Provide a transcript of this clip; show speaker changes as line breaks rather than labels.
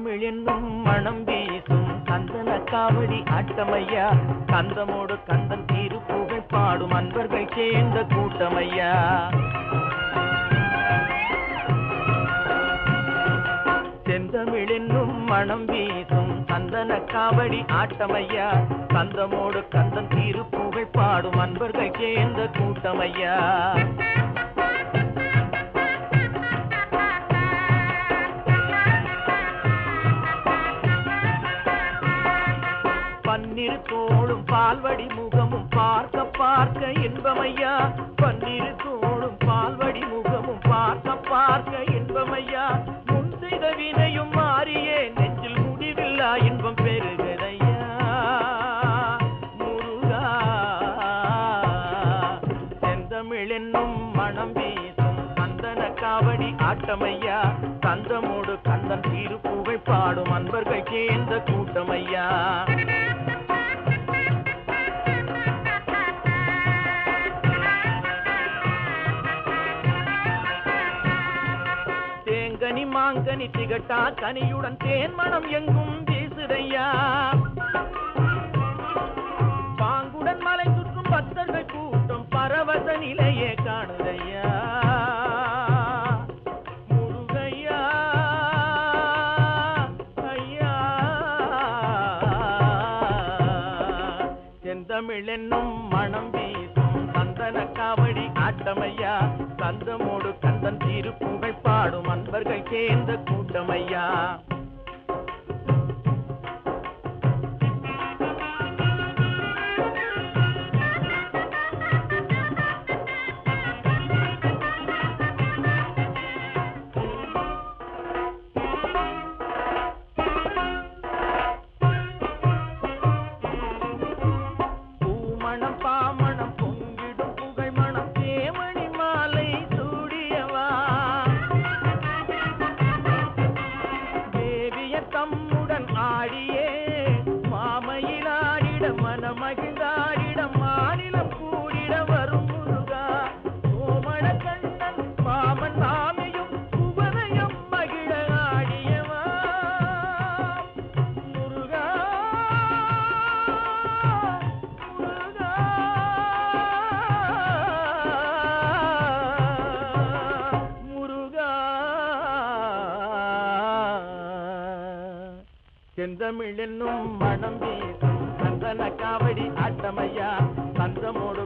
செந்தமிழ் என்னும் மனம் வீசும் சந்தன காவடி ஆட்டமையா கந்தமோடு கந்தன் திருப்புகழ் பாடும் அன்பர்கள் சேர்ந்த கூட்டமையா செந்தமிழ் என்னும் மனம் வீசும் சந்தன காவடி ஆட்டமையா கந்தமோடு கந்தன் திருப்புகழ் பாடும் அன்பர்கள் சேர்ந்த கூட்டமையா பன்னிரு தோளும் பால்வடி முகமும் பார்க்க பார்க்க இன்பமையா பன்னிரு தோளும் பால்வடி முகமும் பார்க்க பார்க்க இன்பமையா முன் செய்த வினையும் மாறியே நெஞ்சில் முடிவில்லா இன்பம் பெறுகிறதையா முருகா செந்தமிழ் என்னும் மனம் வீசும் சந்தன காவடி ஆட்டமையா கந்தமோடு கந்தன் திருப்புகழ் பாடும் அன்பர்கள் சேர்ந்த கூட்டமையா தேங்கனி மாங்கனி திகட்டா கனியுடன் தேன் மனம் எங்கும் வீசுதையா பாங்குடன் மலை சுற்றும் பக்தர்கள் கூட்டம் பரவச நிலையே காணுதையா முருகையா ஐயா செந்தமிழ் என்னும் மனம் வீசும் சந்தன காவடி ஆட்டமையா கந்தமோடு கந்தன் திருப்புகழ் பாடும் அன்பர்கள் சேர்ந்த கூட்டமையா பூமணம் பாமணம் பொங்கிடும் புகழ் மணம் தேமணி மாலை சூடியவா தேவிய தம்முடன் ஆடியே மாமையில் ஆடிட மனமகிழ்ந்தாடிட மாநிலம் கூடிட வரும் முருகா சோமண கண்ணன் மாமன் மாமியும் உபதயம் மகிழ ஆடியவா முருகா முருகா முருகா செந்தமிழ் என்னும் மனம் வீசும் சந்தன காவடி ஆட்டமையா கந்தமோடு